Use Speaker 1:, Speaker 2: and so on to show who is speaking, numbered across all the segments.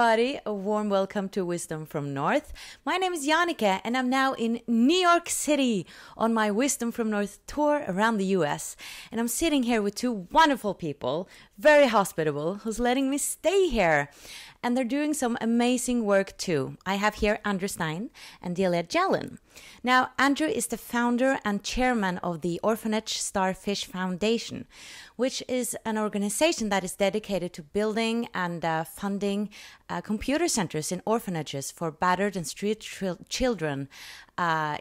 Speaker 1: everybody. A warm welcome to Wisdom from North. My name is Jannecke and I'm now in New York City on my Wisdom from North tour around the US. And I'm sitting here with two wonderful people, very hospitable, who's letting me stay here. And they're doing some amazing work too. I have here Andrew Stein and Dilia Jelen. Now, Andrew is the founder and chairman of the Orphaned Starfish Foundation, which is an organization that is dedicated to building and funding computer centers in orphanages for battered and street children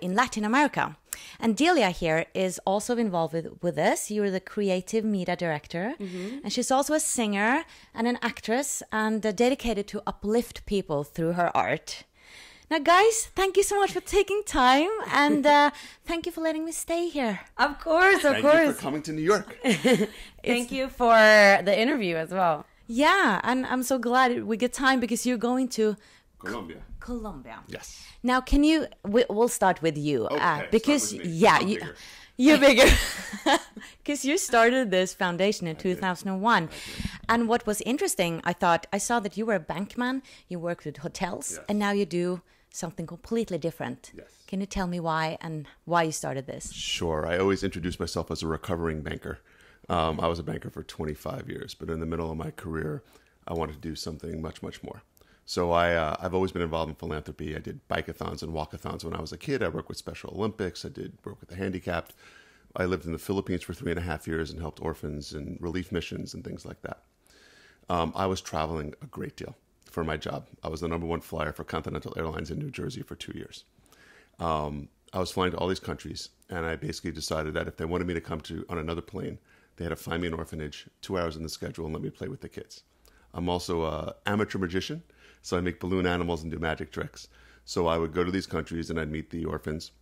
Speaker 1: in Latin America. And Dilia here is also involved with this. You're the creative media director. Mm-hmm. And she's also a singer and an actress and dedicated to uplift people through her art. Now, guys, thank you so much for taking time, and thank you for letting me stay here.
Speaker 2: Of course, of course.
Speaker 3: Thank you for coming to New York.
Speaker 2: Thank you for the interview as well.
Speaker 1: Yeah, and I'm so glad we get time because you're going to
Speaker 3: Colombia.
Speaker 1: Colombia.
Speaker 3: Yes.
Speaker 1: Now, can you? We'll start with you because
Speaker 3: bigger.
Speaker 1: You're bigger because you started this foundation in 2001. And what was interesting, I saw that you were a bankman, you worked with hotels,
Speaker 3: yes.
Speaker 1: And now you do something completely different.
Speaker 3: Yes.
Speaker 1: Can you tell me why and why you started this?
Speaker 3: Sure. I always introduce myself as a recovering banker. I was a banker for 25 years, but in the middle of my career, I wanted to do something much, much more. So I've always been involved in philanthropy. I did bike-a-thons and walk-a-thons when I was a kid. I worked with Special Olympics. I did work with the handicapped. I lived in the Philippines for 3.5 years and helped orphans and relief missions and things like that. I was traveling a great deal for my job. I was the #1 flyer for Continental Airlines in New Jersey for 2 years. I was flying to all these countries, and I basically decided that if they wanted me to come on another plane, they had to find me an orphanage 2 hours in the schedule and let me play with the kids. I'm also an amateur magician, so I make balloon animals and do magic tricks. So I would go to these countries and I'd meet the orphans,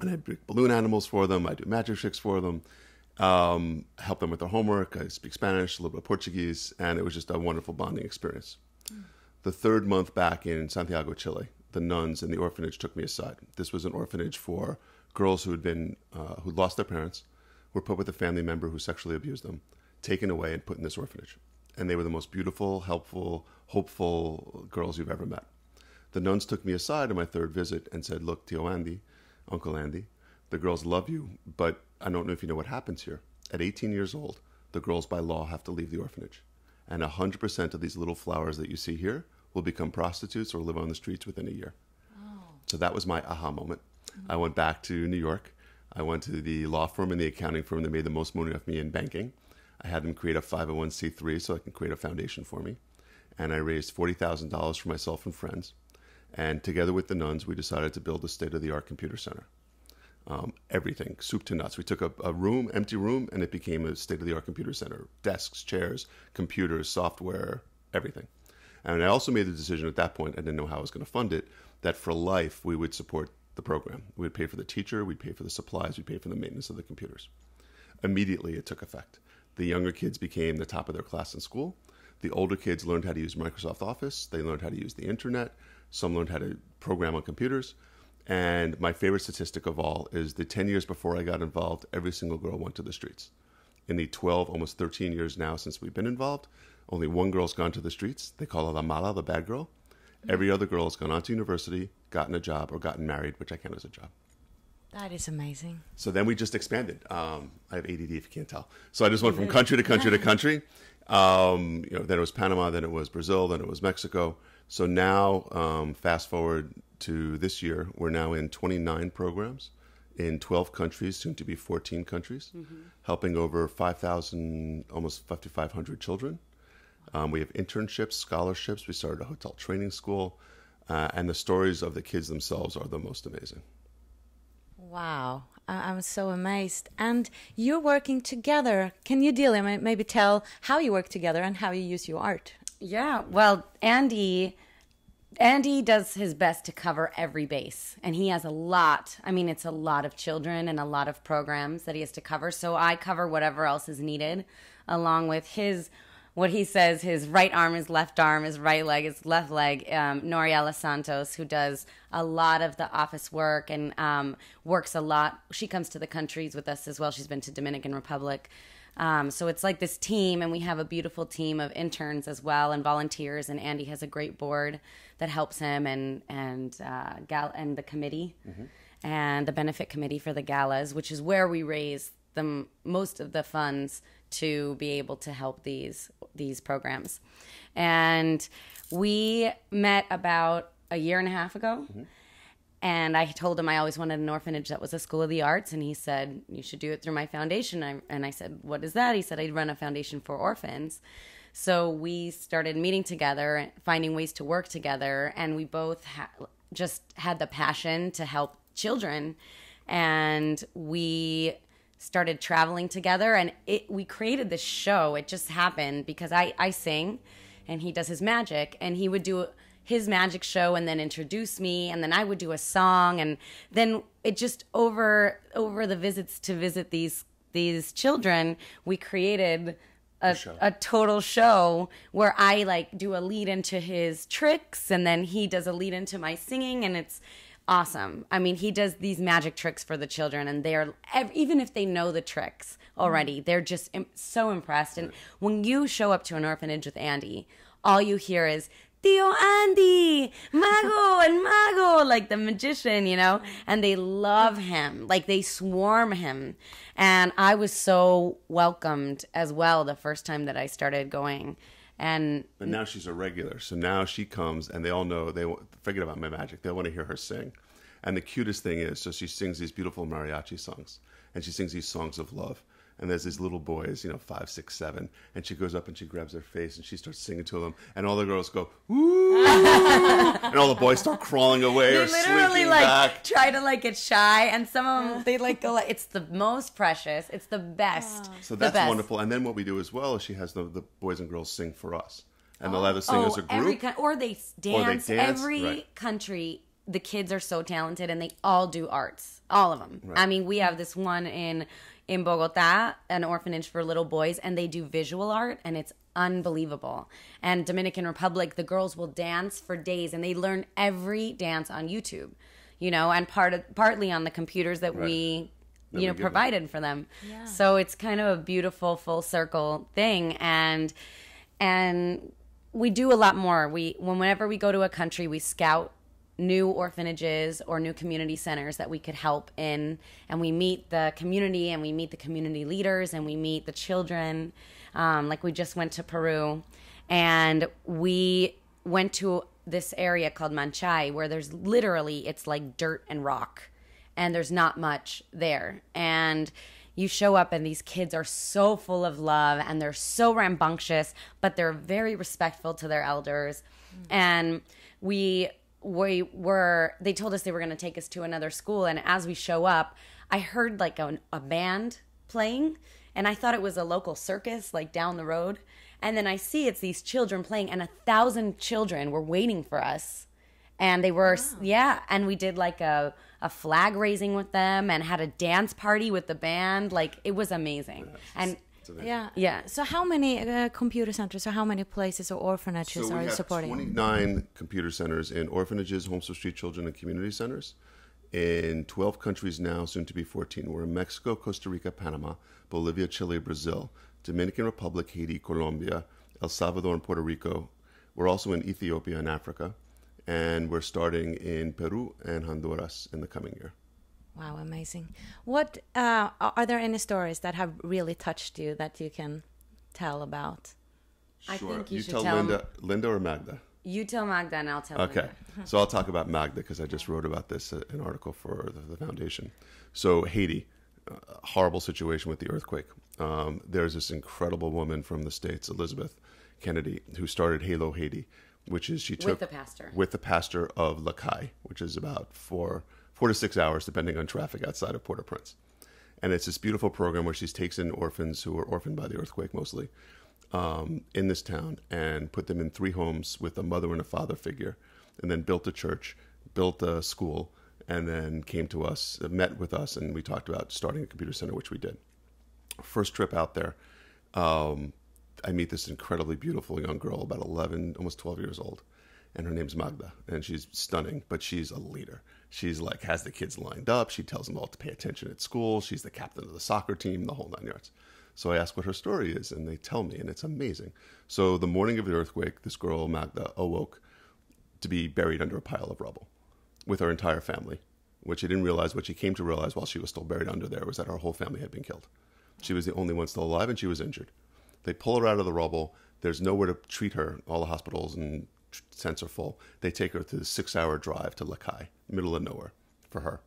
Speaker 3: and I'd make balloon animals for them. I'd do magic tricks for them, help them with their homework. I speak Spanish, a little bit of Portuguese, and it was just a wonderful bonding experience. The third month back in Santiago, Chile, the nuns in the orphanage took me aside. This was an orphanage for girls who lost their parents, were put with a family member who sexually abused them, taken away and put in this orphanage. And they were the most beautiful, helpful, hopeful girls you've ever met. The nuns took me aside on my third visit and said, "Look, Tio Andy, Uncle Andy, the girls love you, but I don't know if you know what happens here. At 18 years old, the girls by law have to leave the orphanage. And 100% of these little flowers that you see here will become prostitutes or live on the streets within a year." Oh. So that was my aha moment. Mm-hmm. I went back to New York. I went to the law firm and the accounting firm that made the most money off me in banking. I had them create a 501c3 so I can create a foundation for me. And I raised $40,000 for myself and friends. And together with the nuns, we decided to build a state-of-the-art computer center. Everything, soup to nuts. We took a room, empty room, and it became a state-of-the-art computer center. Desks, chairs, computers, software, everything. And I also made the decision at that point, I didn't know how I was going to fund it, that for life we would support the program. We would pay for the teacher, we'd pay for the supplies, we'd pay for the maintenance of the computers. Immediately it took effect. The younger kids became the top of their class in school. The older kids learned how to use Microsoft Office. They learned how to use the internet. Some learned how to program on computers. And my favorite statistic of all is the 10 years before I got involved, every single girl went to the streets. In the 12, almost 13 years now since we've been involved, only one girl's gone to the streets. They call her La Mala, the bad girl. Every other girl has gone on to university, gotten a job, or gotten married, which I count as a job.
Speaker 1: That is amazing.
Speaker 3: So then we just expanded. I have ADD if you can't tell. So I just went from country to country to country. Then it was Panama, then it was Brazil, then it was Mexico. So now, fast forward to this year, we're now in 29 programs in 12 countries, soon to be 14 countries, helping over 5,000, almost 5,500 children. We have internships, scholarships. We started a hotel training school. And the stories of the kids themselves are the most amazing.
Speaker 1: Wow, I'm so amazed. And you're working together. Can you, Dilia, maybe tell how you work together and how you use your art?
Speaker 2: Yeah, well, Andy does his best to cover every base. And he has it's a lot of children and a lot of programs that he has to cover. So I cover whatever else is needed, along with what he says, his right arm, his left arm, his right leg, his left leg, Noriela Santos, who does a lot of the office work and works a lot. She comes to the countries with us as well. She's been to Dominican Republic. So it's like this team, and we have a beautiful team of interns as well and volunteers. And Andy has a great board that helps him, and the committee and the benefit committee for the galas, which is where we raise most of the funds to be able to help these programs. And we met about a year and a half ago. And I told him I always wanted an orphanage that was a school of the arts. And he said, you should do it through my foundation. And I said, what is that? He said, I'd run a foundation for orphans. So we started meeting together, finding ways to work together. And we both just had the passion to help children. And we started traveling together. And we created this show. It just happened because I sing and he does his magic. And he would do his magic show and then introduce me, and then I would do a song, and then it just over the visits to visit these children, we created a total show where I like do a lead into his tricks, and then he does a lead into my singing, and it's awesome. I mean, he does these magic tricks for the children, and they're, even if they know the tricks already, they're just so impressed. And when you show up to an orphanage with Andy, all you hear is Tío Andy, Mago and Mago, like the magician, you know, and they love him, like they swarm him. And I was so welcomed as well the first time that I started going. But
Speaker 3: now she's a regular, so now she comes, and they all know, forget about my magic, they want to hear her sing. And the cutest thing is, so she sings these beautiful mariachi songs, and she sings these songs of love. And there's these little boys, 5, 6, 7, and she goes up and she grabs their face and she starts singing to them, and all the girls go, "Ooh!" and all the boys start crawling away or slinking back.
Speaker 2: Try to get shy, and some of them they go it's the most precious, it's the best.
Speaker 3: So that's wonderful. And then what we do as well is she has the boys and girls sing for us, and they'll either sing as a group,
Speaker 2: or they dance. Every country, the kids are so talented, and they all do arts, all of them. Right. I mean, we have this one in Bogota, an orphanage for little boys, and they do visual art, and it's unbelievable. And Dominican Republic, the girls will dance for days, and they learn every dance on YouTube, and partly on the computers that we provided for them. Yeah. So it's kind of a beautiful full circle thing, and we do a lot more. Whenever we go to a country, we scout new orphanages or new community centers that we could help in, and we meet the community, and we meet the community leaders, and we meet the children. Like we just went to Peru, and we went to this area called Manchay, where there's literally, it's like dirt and rock, and there's not much there. And you show up, and these kids are so full of love, and they're so rambunctious, but they're very respectful to their elders. And they told us they were going to take us to another school, and as we show up, I heard like a band playing, and I thought it was a local circus like down the road, and then I see it's these children playing, and 1,000 children were waiting for us, and they were and we did like a flag raising with them, and had a dance party with the band. Like, it was amazing. And
Speaker 1: yeah. So how many computer centers, or how many places or orphanages are you supporting?
Speaker 3: So we have 29 computer centers in orphanages, homes for street children, and community centers in 12 countries now, soon to be 14. We're in Mexico, Costa Rica, Panama, Bolivia, Chile, Brazil, Dominican Republic, Haiti, Colombia, El Salvador, and Puerto Rico. We're also in Ethiopia and Africa, and we're starting in Peru and Honduras in the coming year.
Speaker 1: Wow, amazing. What are there any stories that have really touched you that you can tell about?
Speaker 3: Sure.
Speaker 2: I think you should
Speaker 3: tell Linda or Magda?
Speaker 2: You tell Magda, and I'll tell
Speaker 3: Linda.
Speaker 2: Okay.
Speaker 3: So I'll talk about Magda because I just wrote about this, an article for the foundation. So Haiti, horrible situation with the earthquake. There's this incredible woman from the States, Elizabeth Kennedy, who started Halo Haiti, which is with the pastor of Lakai, which is about 4 to 6 hours, depending on traffic, outside of Port-au-Prince. And it's this beautiful program where she takes in orphans who were orphaned by the earthquake mostly in this town, and put them in 3 homes with a mother and a father figure, and then built a church, built a school, and then came to us, met with us, and we talked about starting a computer center, which we did. First trip out there, I meet this incredibly beautiful young girl, about 11, almost 12 years old. And her name's Magda, and she's stunning, but she's a leader. She's like, has the kids lined up. She tells them all to pay attention at school. She's the captain of the soccer team, the whole 9 yards. So I ask what her story is, and they tell me, and it's amazing. So the morning of the earthquake, this girl, Magda, awoke to be buried under a pile of rubble with her entire family. What she didn't realize, what she came to realize while she was still buried under there, was that her whole family had been killed. She was the only one still alive, and she was injured. They pull her out of the rubble. There's nowhere to treat her. All the hospitals and tents are full. They take her to the 6-hour drive to Lakai, middle of nowhere, for her.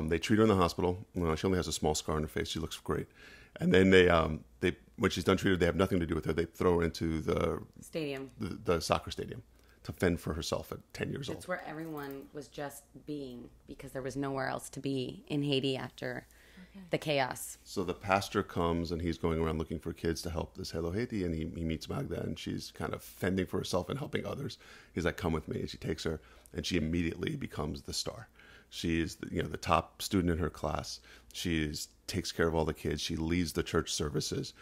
Speaker 3: They treat her in the hospital. Well, she only has a small scar on her face. She looks great. And then they when she's done treated, they have nothing to do with her. They throw her into the
Speaker 2: Stadium.
Speaker 3: the soccer stadium to fend for herself at 10 years old.
Speaker 2: That's where everyone was just being, because there was nowhere else to be in Haiti after the chaos.
Speaker 3: So the pastor comes, and he's going around looking for kids to help this Hello Haiti, and he meets Magda, and she's kind of fending for herself and helping others. He's like, come with me. And she takes her, and she immediately becomes the star. She is the top student in her class. She takes care of all the kids. She leads the church services.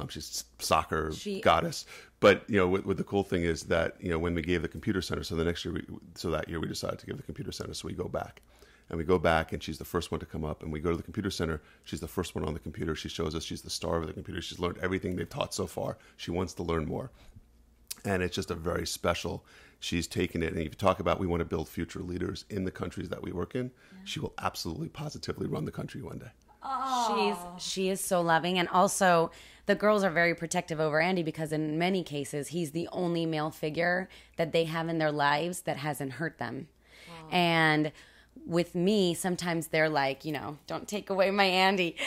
Speaker 3: She's soccer goddess. But what the cool thing is that when we gave the computer center, so that year we decided to give the computer center. So we go back, and she's the first one to come up. And we go to the computer center. She's the first one on the computer. She shows us she's the star of the computer. She's learned everything they've taught so far. She wants to learn more, and it's just a very special. She's taken it, and if you talk about we want to build future leaders in the countries that we work in, she will absolutely, positively run the country one day.
Speaker 2: Oh. She is so loving, and also the girls are very protective over Andy because in many cases he's the only male figure that they have in their lives that hasn't hurt them. Wow. And with me, sometimes they're like, don't take away my Andy.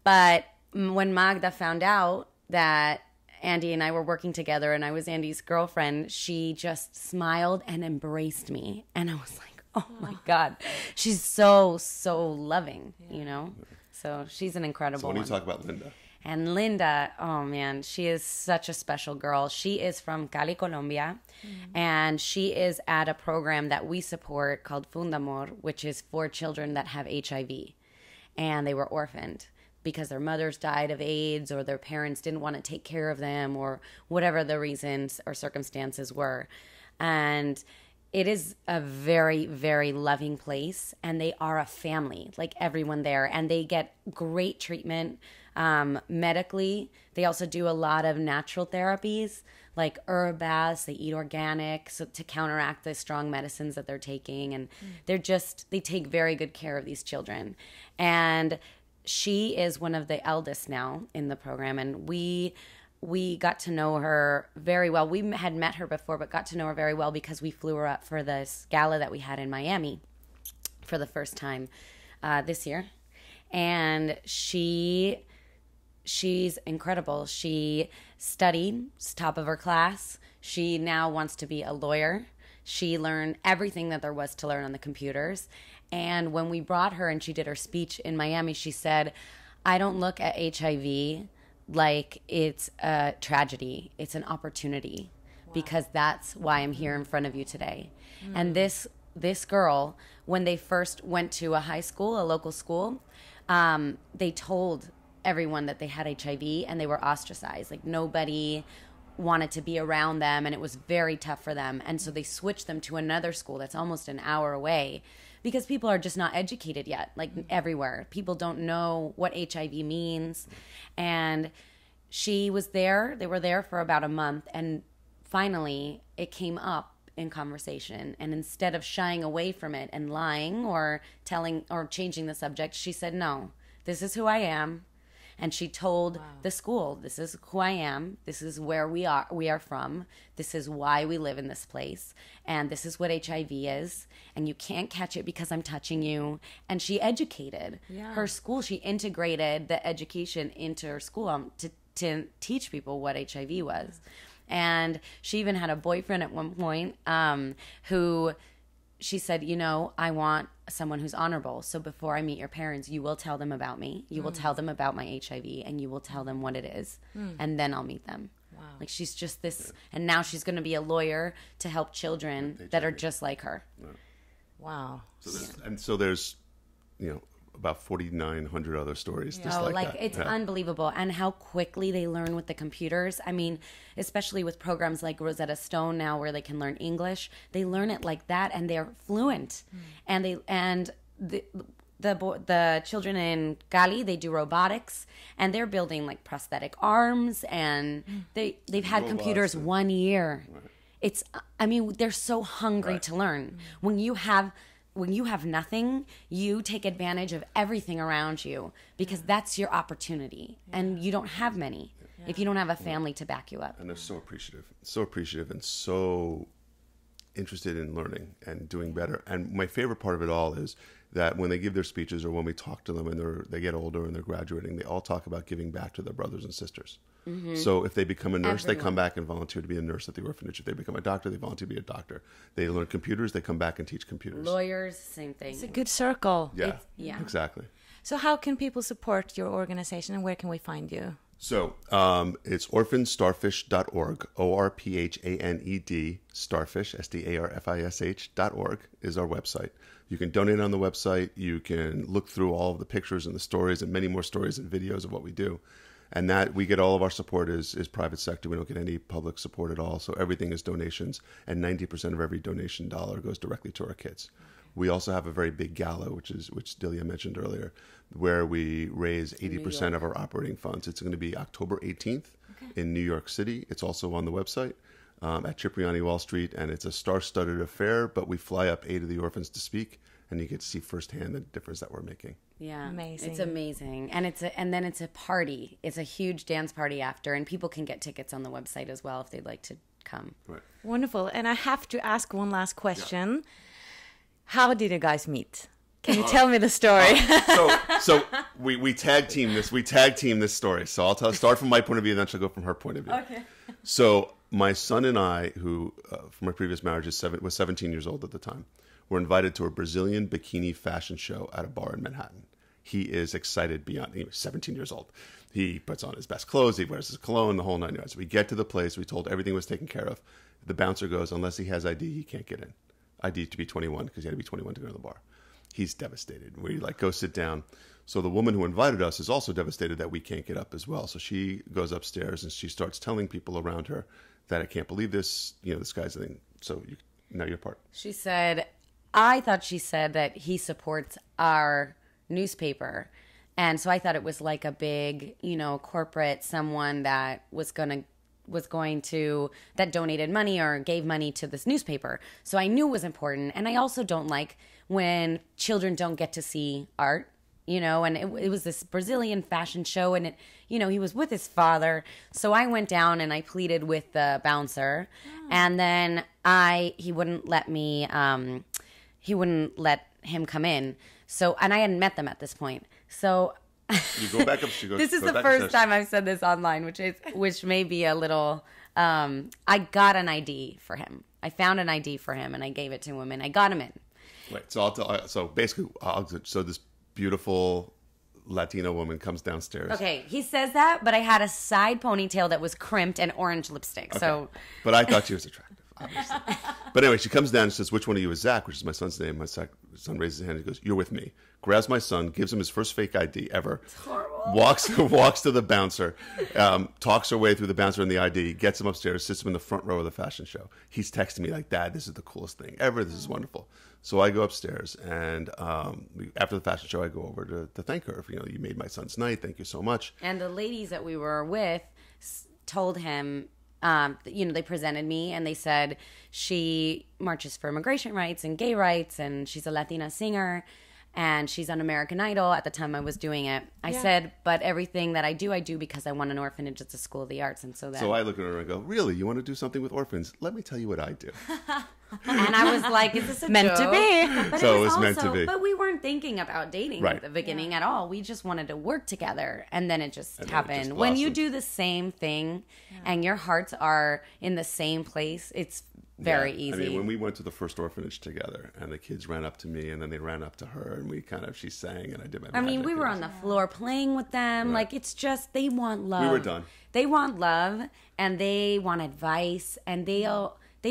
Speaker 2: But when Magda found out that Andy and I were working together and I was Andy's girlfriend, she just smiled and embraced me. And I was like, oh my God, she's so, so loving, So she's an incredible
Speaker 3: So when
Speaker 2: one.
Speaker 3: you talk about Linda.
Speaker 2: And Linda, oh man, she is such a special girl. She is from Cali, Colombia, and she is at a program that we support called Fundamor, which is for children that have HIV, and they were orphaned because their mothers died of AIDS or their parents didn't want to take care of them or whatever the reasons or circumstances were. And it is a very, very loving place, and they are a family, like everyone there, and they get great treatment medically. They also do a lot of natural therapies, like herb baths. They eat organic to counteract the strong medicines that they're taking, and they take very good care of these children. And she is one of the eldest now in the program, and we got to know her very well. We had met her before, but got to know her very well because we flew her up for this gala that we had in Miami for the first time this year. And she's incredible. She studied, top of her class. She now wants to be a lawyer. She learned everything that there was to learn on the computers. And when we brought her and she did her speech in Miami, she said, I don't look at HIV like it's a tragedy. It's an opportunity. Wow. Because that's why I'm here in front of you today. And this girl, when they first went to a high school, a local school, they told everyone that they had HIV and they were ostracized. Like nobody wanted to be around them, and it was very tough for them. And so they switched them to another school that's almost an hour away because people are just not educated yet, like everywhere. People don't know what HIV means. And she was there. They were there for about a month, and finally it came up in conversation. And instead of shying away from it and lying or telling or changing the subject, she said, no, this is who I am. And she told the school, this is who I am. This is where we are from. This is why we live in this place. And this is what HIV is. And you can't catch it because I'm touching you. And she educated her school. She integrated the education into her school to teach people what HIV was. And she even had a boyfriend at one point who she said, I want someone who's honorable. So before I meet your parents, you will tell them about me. You will tell them about my HIV, and you will tell them what it is. And then I'll meet them. Wow. Like she's just this, and now she's going to be a lawyer to help children that are just like her.
Speaker 3: Yeah.
Speaker 1: Wow.
Speaker 3: So there's, about 4,900 other stories just like that.
Speaker 2: It's unbelievable. And how quickly they learn with the computers. I mean, especially with programs like Rosetta Stone now where they can learn English, they learn it like that and they're fluent. And the children in Cali, they do robotics, and they're building like prosthetic arms, and they've had
Speaker 3: Robots
Speaker 2: computers
Speaker 3: and-
Speaker 2: 1 year.
Speaker 3: Right.
Speaker 2: It's, I mean, they're so hungry
Speaker 3: Right.
Speaker 2: to learn. When you have nothing, you take advantage of everything around you because that's your opportunity, and you don't have many if you don't have a family to back you up.
Speaker 3: And they're so appreciative and so interested in learning and doing better. And my favorite part of it all is that when they give their speeches or when we talk to them and they get older and they're graduating, they all talk about giving back to their brothers and sisters. So if they become a nurse, they come back and volunteer to be a nurse at the orphanage. If they become a doctor, they volunteer to be a doctor. They learn computers, they come back and teach computers.
Speaker 2: Lawyers, same thing.
Speaker 1: It's a good circle.
Speaker 3: Yeah,
Speaker 2: yeah.
Speaker 3: exactly.
Speaker 1: So how can people support your organization and where can we find you?
Speaker 3: So it's orphanedstarfish.org, ORPHANED, starfish, STARFISH.org is our website. You can donate on the website. You can look through all of the pictures and the stories and many more stories and videos of what we do. And that we get all of our support is private sector. We don't get any public support at all. So everything is donations, and 90% of every donation dollar goes directly to our kids. We also have a very big gala, which Dilia mentioned earlier, where we raise 80% of our operating funds. It's going to be October 18th in New York City. It's also on the website at Cipriani Wall Street, and it's a star-studded affair, but we fly up 8 of the orphans to speak, and you get to see firsthand the difference that we're making.
Speaker 2: Yeah,
Speaker 1: Amazing.
Speaker 2: It's amazing, and then it's a party. It's a huge dance party after, and people can get tickets on the website as well if they'd like to come.
Speaker 3: Right.
Speaker 1: Wonderful. And I have to ask one last question. How did you guys meet? Can you tell me the story?
Speaker 3: So we tag team this. We tag team this story. So I'll start from my point of view, and then she'll go from her point of view.
Speaker 2: Okay.
Speaker 3: So my son and I, who from my previous marriage was 17 years old at the time, were invited to a Brazilian bikini fashion show at a bar in Manhattan. He is excited beyond. He was 17 years old. He puts on his best clothes. He wears his cologne, the whole 9 yards. We get to the place. We told everything was taken care of. The bouncer goes, unless he has ID, he can't get in. ID to be 21 because he had to be 21 to go to the bar. He's devastated. We go sit down. So the woman who invited us is also devastated that we can't get up as well. So she goes upstairs and she starts telling people around her that I can't believe this. This guy's the thing. So now your part.
Speaker 2: She said, I thought she said that he supports our newspaper. And so I thought it was like a big, corporate, someone that was going to that donated money or gave money to this newspaper. So I knew it was important. And I also don't like when children don't get to see art, and it was this Brazilian fashion show, and he was with his father. So I went down and I pleaded with the bouncer, and then he wouldn't let me, he wouldn't let him come in. So, and I hadn't met them at this point. So
Speaker 3: You go back up. She goes,
Speaker 2: this is
Speaker 3: go
Speaker 2: the
Speaker 3: back
Speaker 2: first
Speaker 3: upstairs.
Speaker 2: time I've said this online, which may be a little. I got an ID for him. I found an ID for him, and I gave it to him, and I got him in.
Speaker 3: Right. So I'll tell. So basically, so this beautiful Latina woman comes downstairs.
Speaker 2: Okay, he says that, but I had a side ponytail that was crimped and orange lipstick.
Speaker 3: Okay.
Speaker 2: So,
Speaker 3: But I thought she was attractive, obviously. But anyway, she comes down and says, "Which one of you is Zach?" Which is my son's name. My son raises his hand and goes, "You're with me." Grabs my son, gives him his first fake ID ever. It's
Speaker 2: horrible.
Speaker 3: Walks to the bouncer, talks her way through the bouncer and the ID, gets him upstairs, sits him in the front row of the fashion show. He's texting me like, "Dad, this is the coolest thing ever. This is wonderful." So I go upstairs, and after the fashion show, I go over to thank her. You made my son's night. Thank you so much.
Speaker 2: and the ladies that we were with told him, they presented me, and they said she marches for immigration rights and gay rights, and she's a Latina singer, and she's on American Idol. At the time I was doing it, I said, but everything that I do because I want an orphanage. It's a school of the arts, and so
Speaker 3: I look at her and I go, "Really? You want to do something with orphans? Let me tell you what I do."
Speaker 2: and I was like, "Is this a
Speaker 1: Meant
Speaker 2: joke?"
Speaker 1: to be.
Speaker 2: But
Speaker 3: So it was meant to be.
Speaker 2: But we weren't thinking about dating
Speaker 3: Right.
Speaker 2: at the beginning at all. We just wanted to work together, and then it just
Speaker 3: then it
Speaker 2: happened.
Speaker 3: just
Speaker 2: When you
Speaker 3: blossomed.
Speaker 2: do the same thing, and your hearts are in the same place, it's very
Speaker 3: Yeah.
Speaker 2: easy.
Speaker 3: I mean, when we went to the first orphanage together, and the kids ran up to me, and then they ran up to her, and she sang, and I did my.
Speaker 2: I mean,
Speaker 3: magic,
Speaker 2: we were
Speaker 3: and
Speaker 2: on the floor playing with them.
Speaker 3: Right.
Speaker 2: Like, it's just, they want love.
Speaker 3: We were done.
Speaker 2: They want love, and they want advice, and they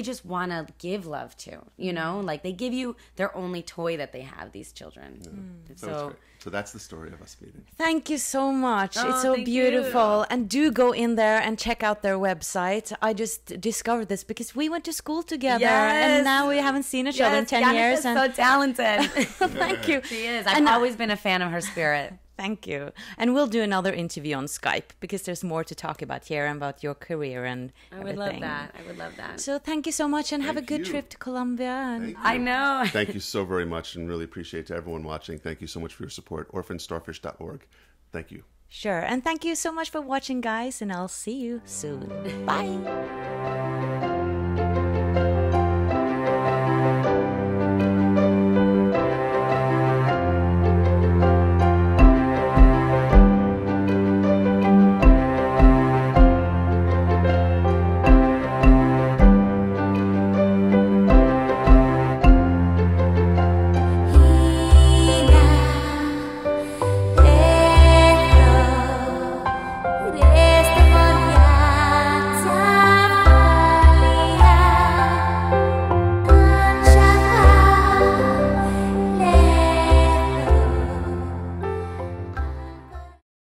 Speaker 2: just want to give love to, Like, they give you their only toy that they have, these children.
Speaker 3: So it's great. So that's the story of us meeting.
Speaker 1: Thank you so much.
Speaker 2: Oh,
Speaker 1: it's so
Speaker 2: thank
Speaker 1: beautiful.
Speaker 2: you.
Speaker 1: And do go in there and check out their website. I just discovered this because we went to school together.
Speaker 2: Yes.
Speaker 1: And now we haven't seen each other in 10 years.
Speaker 2: Jannecke's so talented.
Speaker 1: Thank you.
Speaker 2: She is. I've always been a fan of her spirit.
Speaker 1: Thank you. And we'll do another interview on Skype because there's more to talk about here and about your career and everything.
Speaker 2: I would love that.
Speaker 1: So thank you so much and have a
Speaker 3: Thank
Speaker 1: good
Speaker 3: you.
Speaker 1: trip to Colombia. And
Speaker 3: Thank you.
Speaker 2: I know.
Speaker 3: Thank you so very much, and really appreciate to everyone watching. Thank you so much for your support. Orphanedstarfish.org. Thank you.
Speaker 1: Sure. And thank you so much for watching, guys. And I'll see you soon. Bye.